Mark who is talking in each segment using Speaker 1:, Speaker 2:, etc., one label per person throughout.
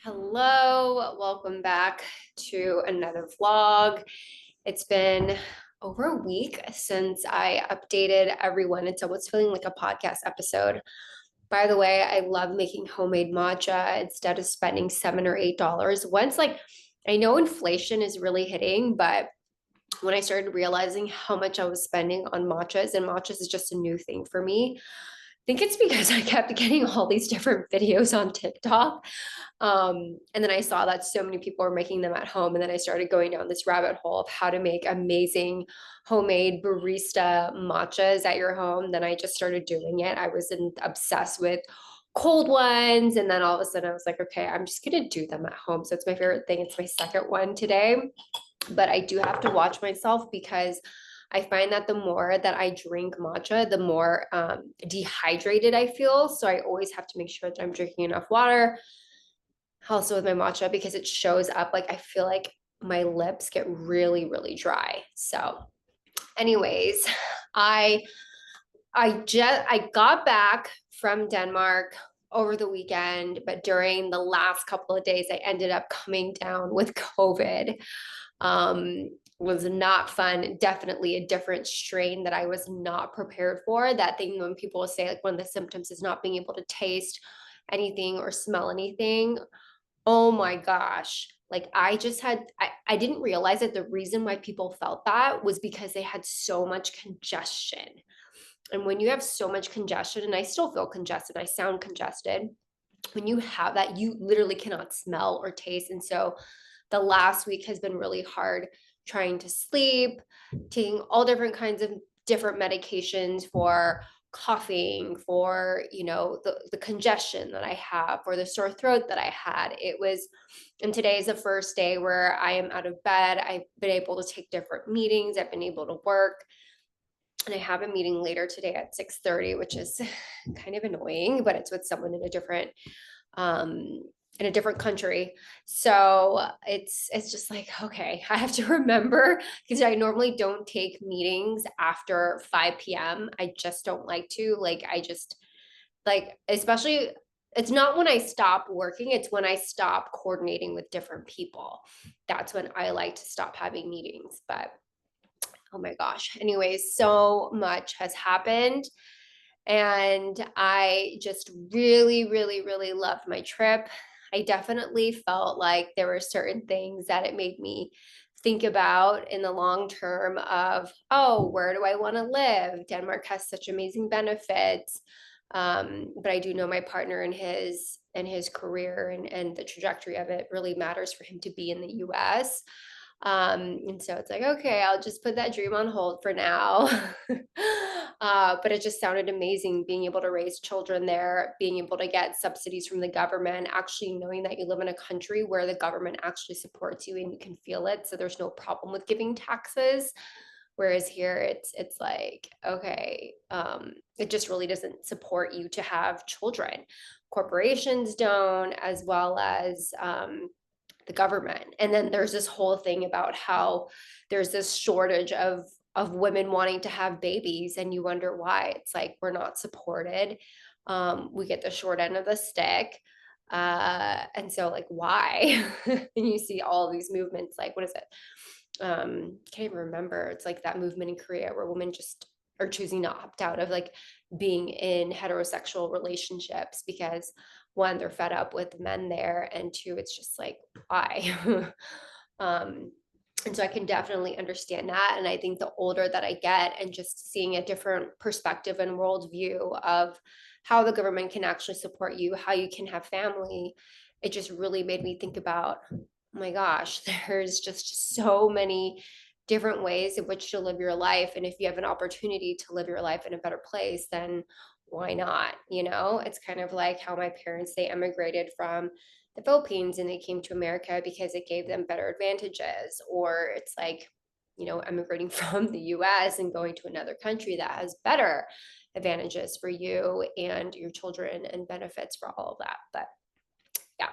Speaker 1: Hello, welcome back to another vlog. It's been over a week since I updated everyone. It's almost feeling like a podcast episode. By the way, I love making homemade matcha instead of spending $7 or $8. I know inflation is really hitting, but when I started realizing how much I was spending on matchas, and matchas is just a new thing for me. I think it's because I kept getting all these different videos on TikTok. And then I saw that so many people were making them at home. And then I started going down this rabbit hole of how to make amazing homemade barista matchas at your home. Then I just started doing it. I was obsessed with cold ones. And then all of a sudden I was like, okay, I'm just going to do them at home. So it's my favorite thing. It's my second one today. But I do have to watch myself because I find that the more that I drink matcha, the more dehydrated I feel. So I always have to make sure that I'm drinking enough water. Also with my matcha because it shows up like I feel like my lips get really, really dry. So, anyways, I I got back from Denmark over the weekend, but during the last couple of days, I ended up coming down with COVID. Was not fun. Definitely a different strain that I was not prepared for. That thing when people say like one of the symptoms is not being able to taste anything or smell anything. Oh my gosh. Like I didn't realize that the reason why people felt that was because they had so much congestion. And when you have so much congestion, and I still feel congested, I sound congested. When you have that, you literally cannot smell or taste. And so the last week has been really hard trying to sleep, taking all different kinds of different medications for coughing, for the congestion that I have, for the sore throat that I had. It was, and today is the first day where I am out of bed. I've been able to take different meetings, I've been able to work, and I have a meeting later today at 6:30, which is kind of annoying, but it's with someone um in a different country. So it's just like, okay, I have to remember because I normally don't take meetings after 5 p.m. I just don't like to. I just like, especially it's not when I stop working, it's when I stop coordinating with different people. That's when I like to stop having meetings. But oh my gosh. Anyways, so much has happened. And I just really, really, really loved my trip. I definitely felt like there were certain things that it made me think about in the long term of, oh, where do I want to live? Denmark has such amazing benefits. But I do know my partner and his career and the trajectory of it really matters for him to be in the US. And so it's like, okay, I'll just put that dream on hold for now. But it just sounded amazing being able to raise children there, being able to get subsidies from the government, actually knowing that you live in a country where the government actually supports you and you can feel it. So there's no problem with giving taxes. Whereas here it's like, okay, it just really doesn't support you to have children. Corporations don't, as well as the government. And then there's this whole thing about how there's this shortage of women wanting to have babies, and you wonder why. It's like we're not supported. We get the short end of the stick. And so like why? And you see all these movements, like what is it? Can't even remember. It's like that movement in Korea where women just are choosing to opt out of like being in heterosexual relationships because one, they're fed up with men there, and two, it's just like why? um, and so I can definitely understand that. And I think the older that I get and just seeing a different perspective and worldview of how the government can actually support you, how you can have family, it just really made me think about, oh my gosh, there's just so many different ways in which to live your life. And if you have an opportunity to live your life in a better place, then why not? It's kind of like how my parents, they emigrated from the Philippines and they came to America because it gave them better advantages. Or it's like, emigrating from the US and going to another country that has better advantages for you and your children and benefits for all of that. But yeah.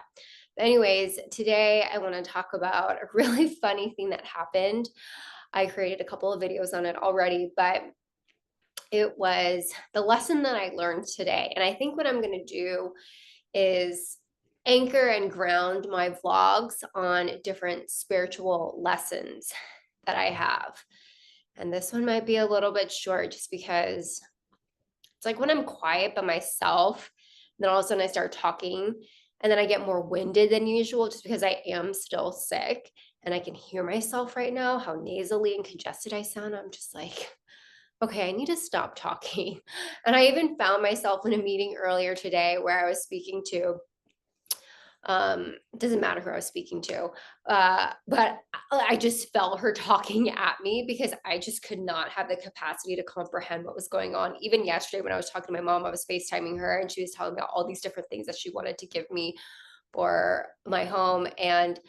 Speaker 1: Anyways, today I want to talk about a really funny thing that happened. I created a couple of videos on it already, but it was the lesson that I learned today. And I think what I'm going to do is anchor and ground my vlogs on different spiritual lessons that I have. And this one might be a little bit short just because it's like when I'm quiet by myself, then all of a sudden I start talking and then I get more winded than usual just because I am still sick and I can hear myself right now, how nasally and congested I sound. I'm just like, okay, I need to stop talking. And I even found myself in a meeting earlier today where I was speaking to it doesn't matter who I was speaking to, but I just felt her talking at me because I just could not have the capacity to comprehend what was going on. Even yesterday when I was talking to my mom, I was FaceTiming her and she was telling me about all these different things that she wanted to give me for my home. And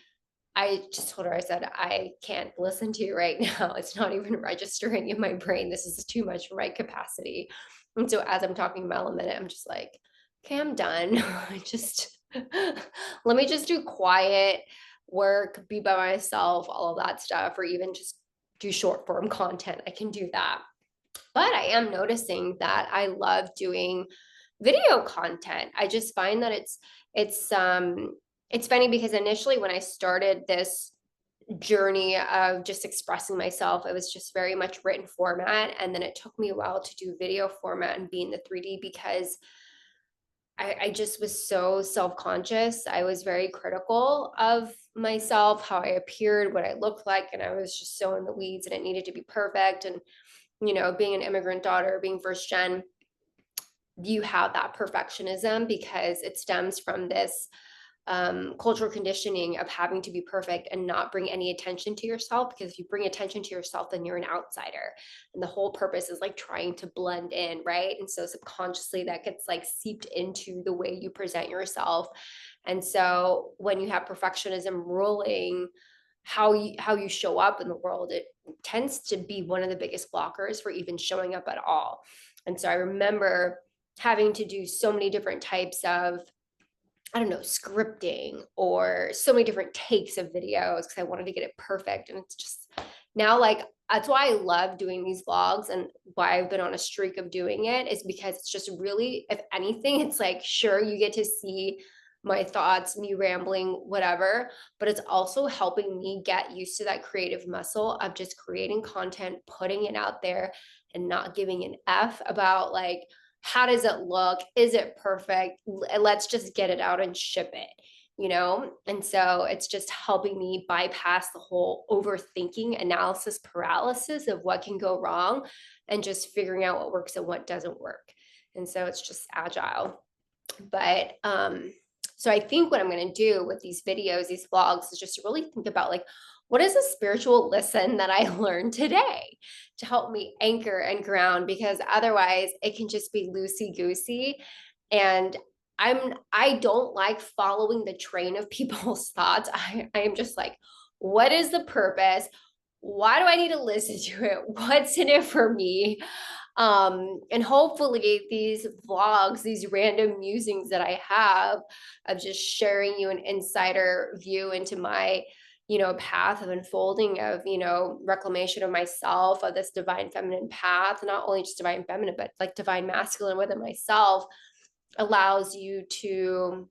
Speaker 1: I just told her, I said, I can't listen to you right now. It's not even registering in my brain. This is too much for my capacity. And so as I'm talking about a minute, I'm just like, okay, I'm done. I just let me just do quiet work, be by myself, all of that stuff, or even just do short form content. I can do that. But I am noticing that I love doing video content. I just find that it's funny because initially when I started this journey of just expressing myself, it was just very much written format. And then it took me a while to do video format and be in the 3D because I just was so self-conscious. I was very critical of myself, how I appeared, what I looked like, and I was just so in the weeds and it needed to be perfect. And, being an immigrant daughter, being first gen, you have that perfectionism because it stems from this cultural conditioning of having to be perfect and not bring any attention to yourself, because if you bring attention to yourself then you're an outsider and the whole purpose is like trying to blend in, right? And so subconsciously that gets like seeped into the way you present yourself. And so when you have perfectionism ruling how you show up in the world, it tends to be one of the biggest blockers for even showing up at all. And so I remember having to do so many different types of, I don't know, scripting or so many different takes of videos because I wanted to get it perfect. And it's just now like that's why I love doing these vlogs and why I've been on a streak of doing it is because it's just really, if anything, it's like, sure, you get to see my thoughts, me rambling, whatever, but it's also helping me get used to that creative muscle of just creating content, putting it out there and not giving an F about like, how does it look? Is it perfect? Let's just get it out and ship it. And so it's just helping me bypass the whole overthinking analysis paralysis of what can go wrong and just figuring out what works and what doesn't work. And so it's just agile. But so I think what I'm going to do with these videos, these vlogs, is just to really think about like, what is a spiritual lesson that I learned today to help me anchor and ground? Because otherwise it can just be loosey goosey. And I don't like following the train of people's thoughts. I am just like, what is the purpose? Why do I need to listen to it? What's in it for me? And hopefully these vlogs, these random musings that I have of just sharing you an insider view into my path of unfolding of reclamation of myself, of this divine feminine path, not only just divine feminine but like divine masculine within myself, allows you to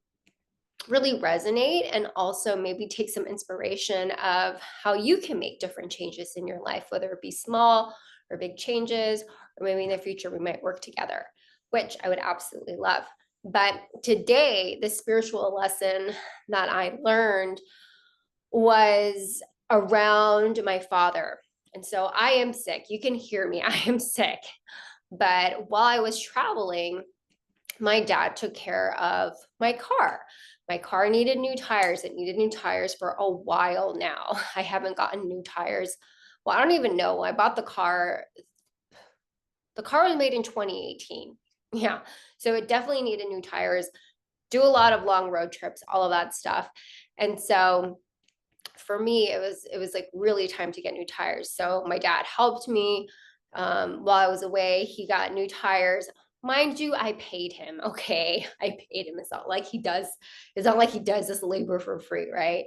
Speaker 1: really resonate and also maybe take some inspiration of how you can make different changes in your life, whether it be small or big changes, or maybe in the future we might work together, which I would absolutely love. But today, the spiritual lesson that I learned was around my father. And so I am sick. You can hear me. I am sick. But while I was traveling, my dad took care of my car. My car needed new tires. It needed new tires for a while now. I haven't gotten new tires. Well, I don't even know. When I bought the car was made in 2018. Yeah. So it definitely needed new tires, do a lot of long road trips, all of that stuff. And so for me, it was like really time to get new tires. So my dad helped me while I was away. He got new tires. Mind you, I paid him. Okay, I paid him. It's not like he does. It's not like he does this labor for free, right?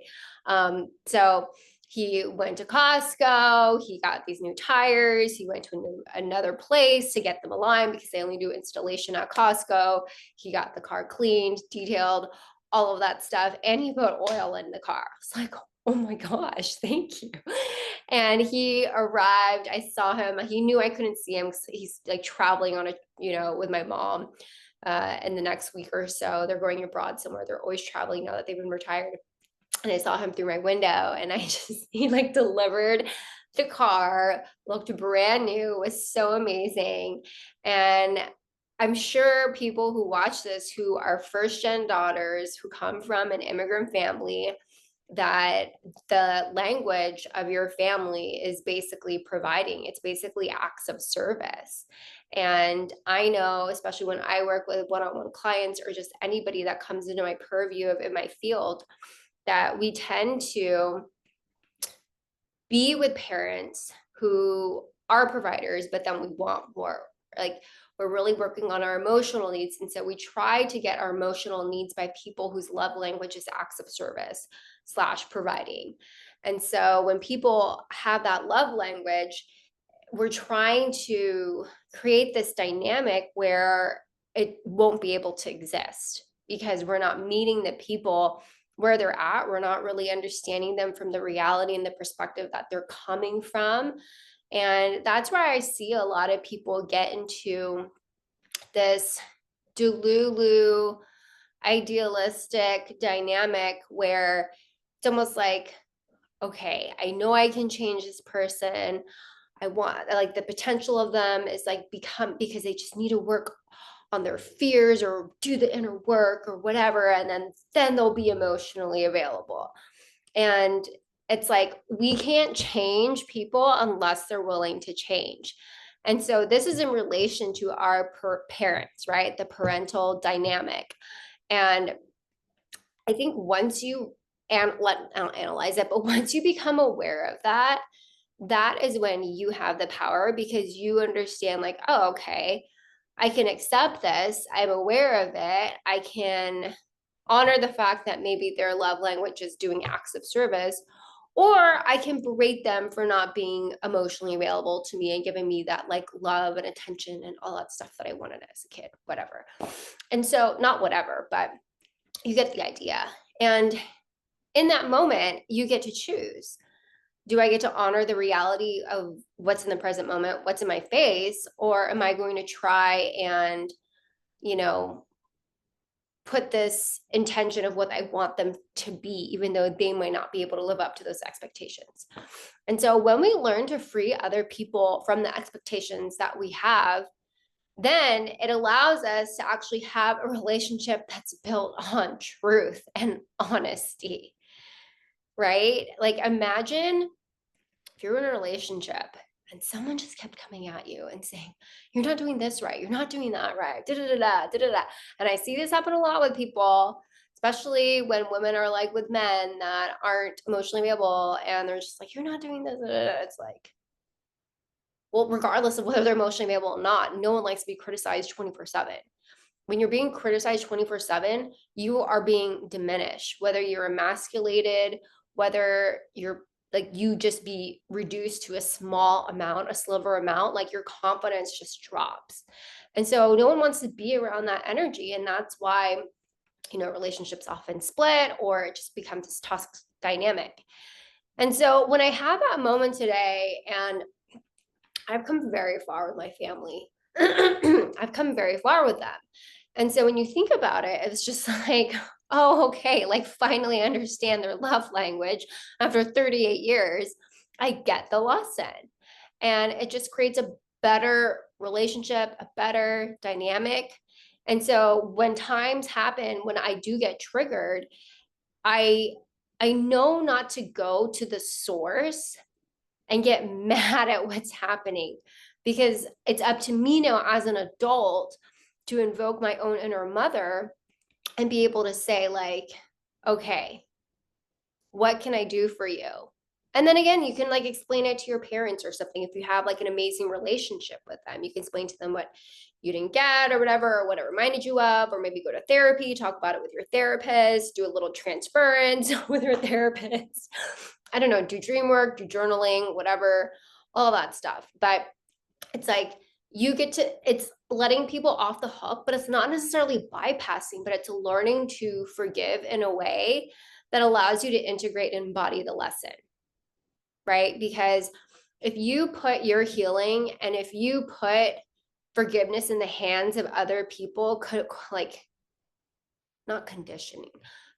Speaker 1: So he went to Costco. He got these new tires. He went to another place to get them aligned because they only do installation at Costco. He got the car cleaned, detailed, all of that stuff. And he put oil in the car. I was like, oh my gosh, thank you. And he arrived. I saw him. He knew I couldn't see him because he's like traveling on with my mom in the next week or so. They're going abroad somewhere. They're always traveling now that they've been retired. And I saw him through my window, and he like delivered the car, looked brand new, was so amazing. And I'm sure people who watch this who are first gen daughters who come from an immigrant family, that the language of your family is basically providing. It's basically acts of service. And I know, especially when I work with one-on-one clients or just anybody that comes into my purview in my field, that we tend to be with parents who are providers, but then we want more. Like, we're really working on our emotional needs. And so we try to get our emotional needs by people whose love language is acts of service / providing. And so when people have that love language, we're trying to create this dynamic where it won't be able to exist because we're not meeting the people where they're at. We're not really understanding them from the reality and the perspective that they're coming from. And that's why I see a lot of people get into this delulu idealistic dynamic where it's almost like, okay, I know I can change this person. I want, like, the potential of them is like because they just need to work on their fears or do the inner work or whatever, and then they'll be emotionally available. And it's like, we can't change people unless they're willing to change. And so this is in relation to our parents, right? The parental dynamic. And I think once you I don't analyze it, but once you become aware of that, that is when you have the power, because you understand, like, oh, okay, I can accept this. I'm aware of it. I can honor the fact that maybe their love language is doing acts of service, or I can berate them for not being emotionally available to me and giving me that like love and attention and all that stuff that I wanted as a kid, whatever. And so, not whatever, but you get the idea. And in that moment, you get to choose. Do I get to honor the reality of what's in the present moment, what's in my face, or am I going to try and, put this intention of what I want them to be, even though they might not be able to live up to those expectations? And so when we learn to free other people from the expectations that we have, then it allows us to actually have a relationship that's built on truth and honesty, right? Like, imagine if you're in a relationship and someone just kept coming at you and saying, you're not doing this right, you're not doing that right, da da da da da da. And I see this happen a lot with people, especially when women are like with men that aren't emotionally available, and they're just like, you're not doing this. Da, da, da. It's like, well, regardless of whether they're emotionally available or not, no one likes to be criticized 24/7. When you're being criticized 24/7, you are being diminished, whether you're emasculated, whether you're like, you just be reduced to a small amount, a sliver amount, like your confidence just drops. And so no one wants to be around that energy. And that's why, relationships often split, or it just becomes this toxic dynamic. And so when I had that moment today, and I've come very far with my family, I've come very far with them. And so when you think about it, it's just like, oh, okay, like, finally understand their love language after 38 years. I get the lesson. And it just creates a better relationship, a better dynamic. And so when times happen, when I do get triggered, I I know not to go to the source and get mad at what's happening, because it's up to me now as an adult to invoke my own inner mother and be able to say, like, okay, what can I do for you? And then again, you can like explain it to your parents or something. If you have like an amazing relationship with them, you can explain to them what you didn't get or whatever, or what it reminded you of, or maybe go to therapy, talk about it with your therapist, do a little transference with your therapist. I don't know, do dream work, do journaling, whatever, all that stuff. But it's like, it's letting people off the hook, but it's not necessarily bypassing, but it's learning to forgive in a way that allows you to integrate and embody the lesson, right? Because if you put your healing and if you put forgiveness in the hands of other people, like not conditioning,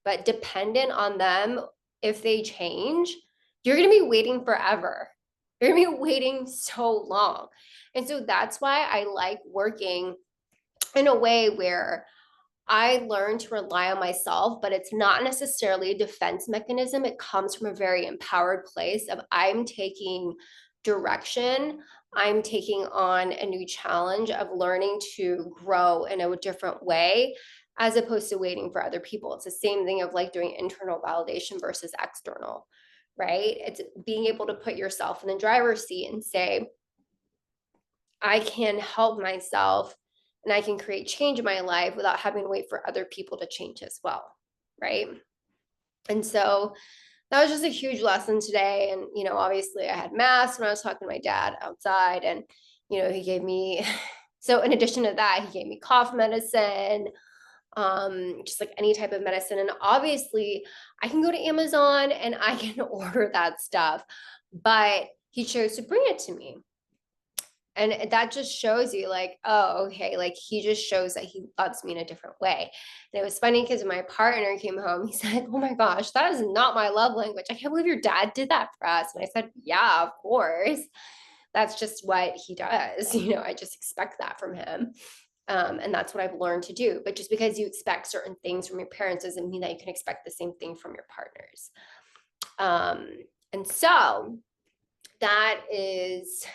Speaker 1: but dependent on them, if they change, you're going to be waiting forever. You're going to be waiting so long. And so that's why I like working in a way where I learned to rely on myself, but it's not necessarily a defense mechanism. It comes from a very empowered place of I'm taking direction. I'm taking on a new challenge of learning to grow in a different way as opposed to waiting for other people. It's the same thing of like doing internal validation versus external, right? It's being able to put yourself in the driver's seat and say, I can help myself and I can create change in my life without having to wait for other people to change as well. Right. And so that was just a huge lesson today. And, obviously I had mass when I was talking to my dad outside, and, he gave me, so in addition to that, he gave me cough medicine, just like any type of medicine. And obviously I can go to Amazon and I can order that stuff, but he chose to bring it to me. And that just shows you like, oh, okay, like he just shows that he loves me in a different way. And it was funny because my partner came home, he said, oh my gosh, that is not my love language. I can't believe your dad did that for us. And I said, yeah, of course. That's just what he does. I just expect that from him. And that's what I've learned to do. But just because you expect certain things from your parents doesn't mean that you can expect the same thing from your partners. And so that is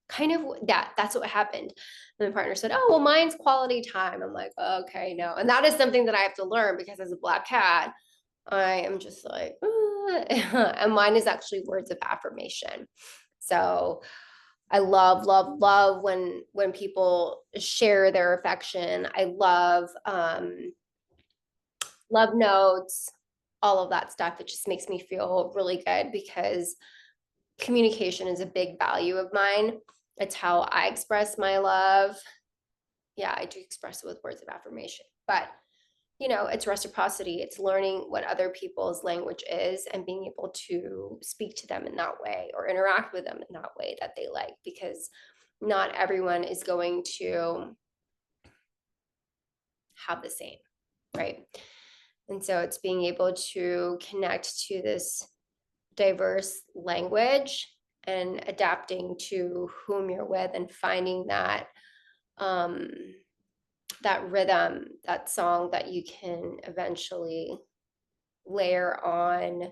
Speaker 1: kind of that's what happened. And my partner said, oh, well, mine's quality time. I'm like, okay, no. And that is something that I have to learn because as a Black cat, I am just like, and mine is actually words of affirmation. So I love, love, love when people share their affection. I love love notes, all of that stuff. It just makes me feel really good because communication is a big value of mine. It's how I express my love. Yeah, I do express it with words of affirmation, but it's reciprocity. It's learning what other people's language is and being able to speak to them in that way or interact with them in that way that they like, because not everyone is going to have the same, right? And so it's being able to connect to this diverse language and adapting to whom you're with and finding that that rhythm, that song that you can eventually layer on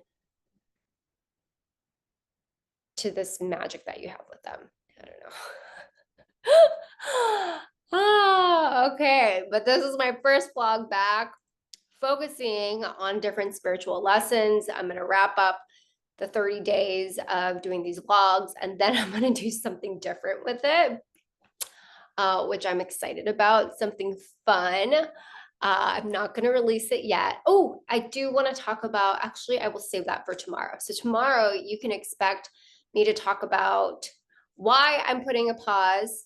Speaker 1: to this magic that you have with them. I don't know. Okay, but this is my first vlog back focusing on different spiritual lessons. I'm going to wrap up the 30 days of doing these vlogs, and then I'm going to do something different with it, which I'm excited about, something fun. I'm not going to release it yet. Oh, I do want to talk about, actually, I will save that for tomorrow. So tomorrow you can expect me to talk about why I'm putting a pause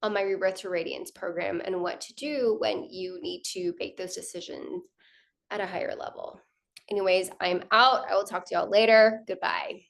Speaker 1: on my Rebirth to Radiance program and what to do when you need to make those decisions at a higher level. Anyways, I'm out. I will talk to y'all later. Goodbye.